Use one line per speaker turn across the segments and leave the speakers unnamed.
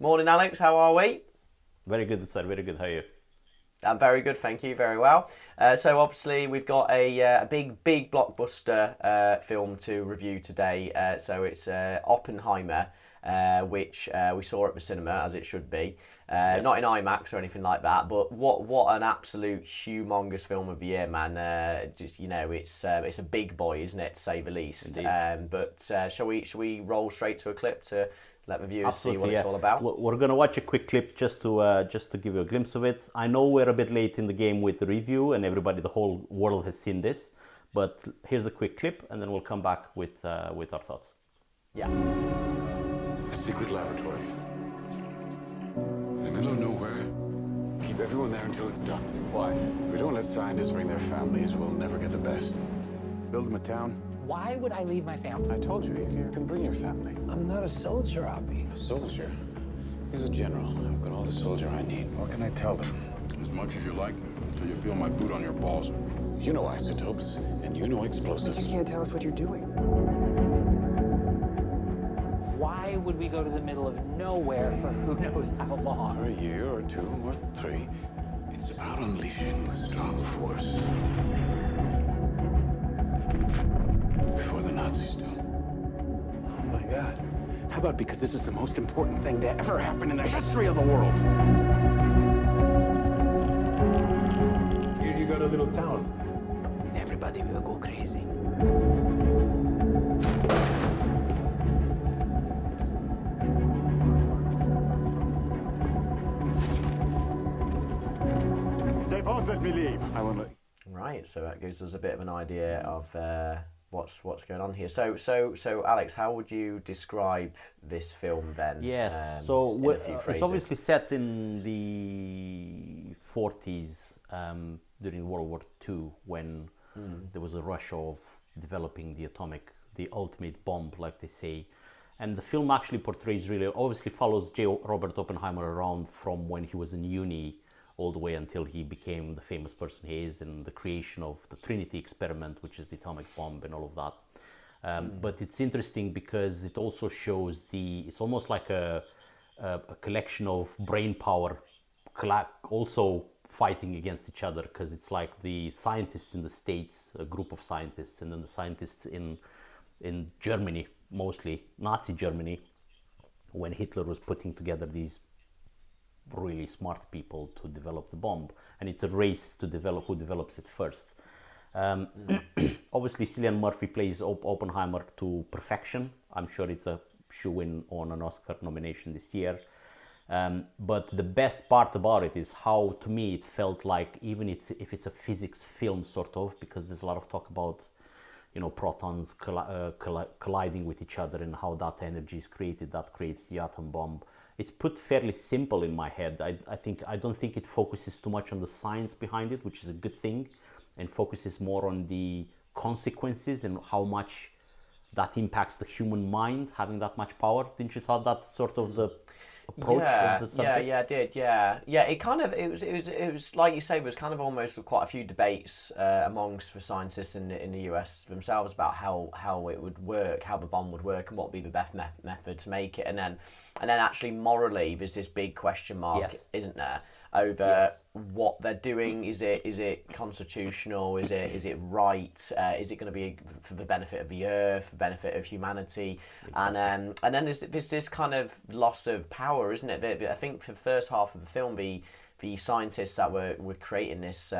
Morning, Alex. How are we?
Very good, sir. Very good. How are you?
I'm very good, thank you. Very well. So obviously we've got a big blockbuster film to review today. So it's Oppenheimer, which we saw at the cinema as it should be.
Yes.
Not in IMAX or anything like that, but what an absolute humongous film of the year, man. Just it's a big boy, isn't it, to say the least?
Indeed.
But shall we roll straight to a clip to let the viewers see what
Absolutely,
it's
yeah.
all about?
We're gonna watch a quick clip just to give you a glimpse of it. I know we're a bit late in the game with the review, and everybody, the whole world has seen this. But here's a quick clip, and then we'll come back with our thoughts.
Yeah.
A secret laboratory. In the middle of nowhere. Keep everyone there until it's done. Why? If we don't let scientists bring their families, we'll never get the best. Build them a town.
Why would I leave my family?
I told you, you can bring your family.
I'm not a soldier, Abby.
A soldier? He's a general. I've got all the soldier I need. What can I tell them?
As much as you like, so you feel my boot on your balls.
You know isotopes, and you know explosives.
You can't tell us what you're doing.
Why would we go to the middle of nowhere for who knows how
For
long?
a year or two or three. It's about unleashing a strong force. Before the Nazis do.
Oh my God.
How about because this is the most important thing to ever happen in the history of the world?
Here you got a little town.
Everybody will go crazy.
They won't let me leave. I won't let...
Right, so that gives us a bit of an idea of what's going on here. So Alex, how would you describe this film then?
Yes.
In a few
It's
phrases?
obviously set in the 40s during World War II, when there was a rush of developing the ultimate bomb, like they say. And the film actually portrays, really, obviously follows Robert Oppenheimer around from when he was in uni all the way until he became the famous person he is, and the creation of the Trinity experiment, which is the atomic bomb and all of that. But it's interesting because it also shows it's almost like a collection of brain power also fighting against each other, because it's like the scientists in the States, a group of scientists, and then the scientists in Germany, mostly Nazi Germany, when Hitler was putting together these really smart people to develop the bomb, and it's a race to develop who develops it first. Obviously, Cillian Murphy plays Oppenheimer to perfection. I'm sure it's a shoe-in on an Oscar nomination this year. But the best part about it is how, to me, it felt like, even if it's a physics film sort of, because there's a lot of talk about, protons colliding with each other and how that energy is created, that creates the atom bomb. It's put fairly simple in my head. I don't think it focuses too much on the science behind it, which is a good thing, and focuses more on the consequences and how much that impacts the human mind, having that much power. Didn't you thought that's sort of the approach of the subject?
I did. Yeah. It was like you say, there was kind of almost quite a few debates amongst the scientists in the US themselves about how it would work, how the bomb would work, and what would be the best method to make it, and then actually morally, there's this big question mark,
Yes.
isn't there, over
Yes.
what they're doing. Is it constitutional? Is it right? Is it going to be for the benefit of the earth, the benefit of humanity? Exactly. And then there's this kind of loss of power, isn't it? I think for the first half of the film, the scientists that were creating this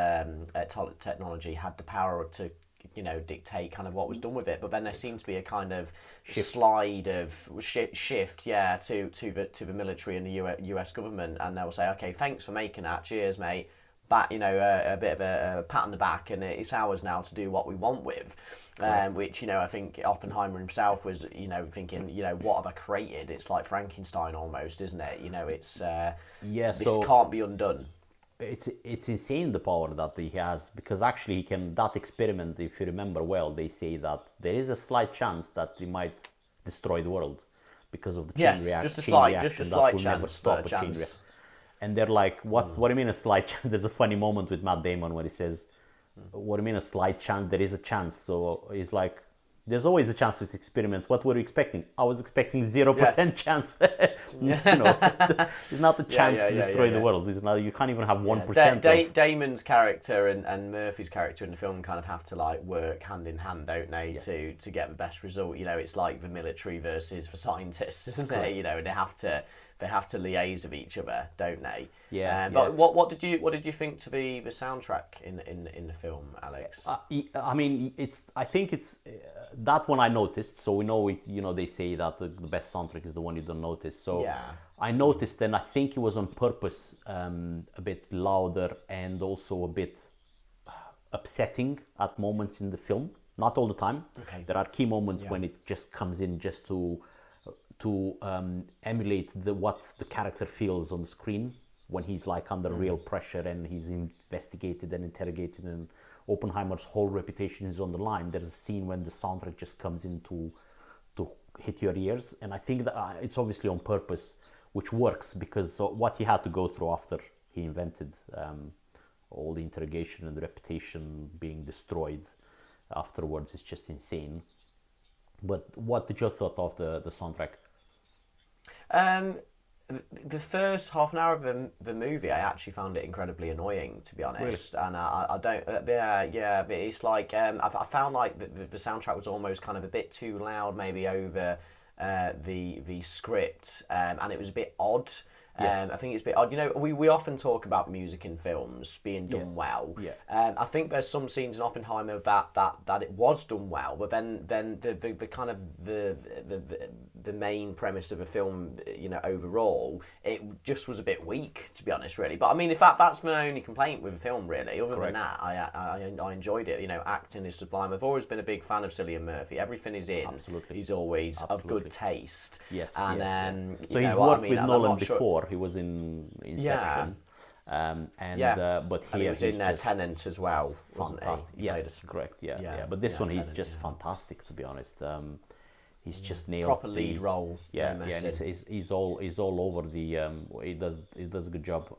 technology had the power to dictate kind of what was done with it, but then there seemed to be a kind of slide of shift, to the military and the US government, and they'll say, okay, thanks for making that, cheers mate, back, a bit of a pat on the back, and it's ours now to do what we want with. Which I think Oppenheimer himself was thinking, what have I created? It's like Frankenstein almost, isn't it? It's this can't be undone.
It's insane, the power that he has, because actually that experiment, if you remember well, they say that there is a slight chance that he might destroy the world because of the chain reaction.
Just a slight chance,
never stop a chain reaction. And they're like, what do you mean a slight chance? There's a funny moment with Matt Damon where he says, what do you mean a slight chance? There is a chance. So he's like, there's always a chance to experiment. What were you expecting? I was expecting 0% chance. You know, it's not the chance to destroy the world. It's not, you can't even have 1%.
Damon's character and Murphy's character in the film kind of have to like work hand in hand, don't they, to get the best result. You know, it's like the military versus the scientists, isn't it? You know, and they have to liaise with each other, don't they? But what did you think to be the soundtrack in the film, Alex?
I mean, I think it's that one I noticed. So we know you know, they say that the best soundtrack is the one you don't notice. So I noticed, and I think it was on purpose, a bit louder and also a bit upsetting at moments in the film. Not all the time. Okay. There are key moments when it just comes in just to emulate what the character feels on the screen when he's like under real pressure and he's investigated and interrogated, and Oppenheimer's whole reputation is on the line. There's a scene when the soundtrack just comes in to hit your ears, and I think that it's obviously on purpose, which works because what he had to go through after he invented all the interrogation and the reputation being destroyed afterwards is just insane. But what did you thought of the soundtrack?
The first half an hour of the movie, I actually found it incredibly annoying, to be honest. Really? And I don't, but it's like I found like the soundtrack was almost kind of a bit too loud, maybe over the script, and it was a bit odd. I think it's a bit odd. You know, we often talk about music in films being done well. I think there's some scenes in Oppenheimer that it was done well, but then the kind of the main premise of the film, you know, overall, it just was a bit weak, to be honest, really. But I mean, in fact, that's my only complaint with the film, really. Other than that, I enjoyed it. You know, acting is sublime. I've always been a big fan of Cillian Murphy. Everything he's in, he's always of good taste.
Yes.
And
so he's worked with Nolan before. He was in Inception. But here
he was in Tenet as well, wasn't
he? Yes, correct. Yeah. But this one, he's just fantastic, to be honest. He's just nails
proper lead role.
And he's all over the. He does a good job.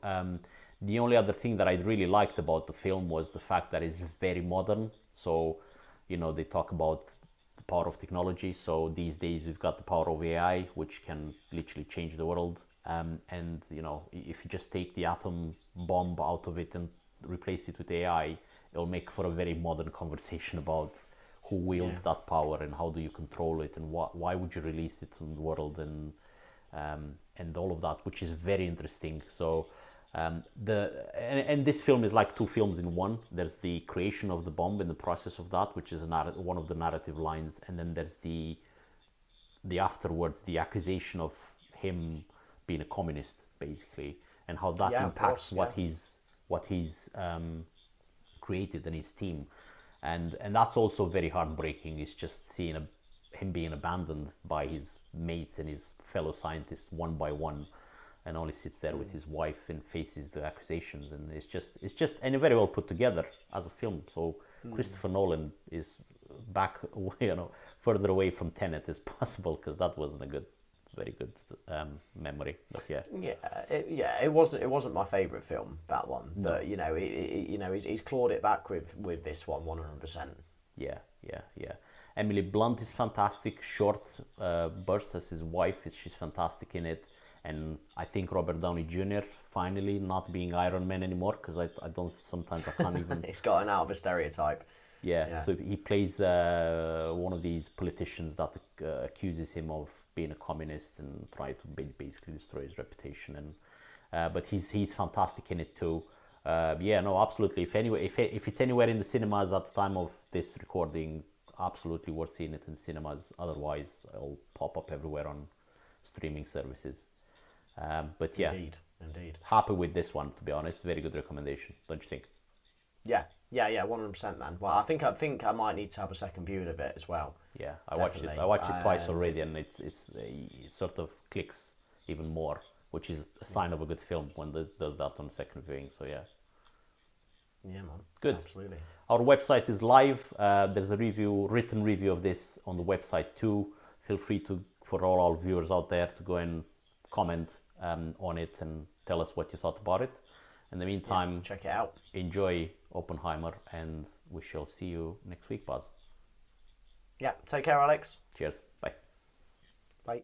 The only other thing that I really liked about the film was the fact that it's very modern. So, you know, they talk about the power of technology. So these days we've got the power of AI, which can literally change the world. And you know, if you just take the atom bomb out of it and replace it with AI, it'll make for a very modern conversation about who wields that power and how do you control it and why would you release it in the world, and all of that, which is very interesting. So and this film is like two films in one. There's the creation of the bomb and the process of that, which is one of the narrative lines, and then there's the afterwards, the accusation of him being a communist, basically, and how that impacts what he's created and his team, and that's also very heartbreaking. It's just seeing him being abandoned by his mates and his fellow scientists one by one, and only sits there with his wife and faces the accusations, and it's just and very well put together as a film. So Christopher Nolan is back, you know, further away from Tenet as possible, because that wasn't a very good memory. But
it wasn't my favourite film, that one. No. But you know, he's clawed it back with this one 100%.
Yeah. Emily Blunt is fantastic. Short bursts as his wife, she's fantastic in it. And I think Robert Downey Jr. finally not being Iron Man anymore, because I can't even.
He's gotten out of a stereotype.
Yeah. So he plays one of these politicians that accuses him of being a communist and try to basically destroy his reputation. And but he's fantastic in it too. Absolutely. If it's anywhere in the cinemas at the time of this recording, absolutely worth seeing it in cinemas. Otherwise, it'll pop up everywhere on streaming services. But yeah,
indeed.
Happy with this one, to be honest. Very good recommendation, don't you think?
Yeah, 100%, man. Well, I think I might need to have a second viewing of it as well.
Yeah, I watched it twice already, and it sort of clicks even more, which is a sign of a good film when it does that on second viewing. So yeah,
man.
Good.
Absolutely.
Our website is live. There's a written review of this on the website too. Feel free for all our viewers out there to go and comment on it and tell us what you thought about it. In the meantime,
check it out.
Enjoy Oppenheimer, and we shall see you next week, Buzz.
Yeah, take care, Alex.
Cheers. Bye.
Bye.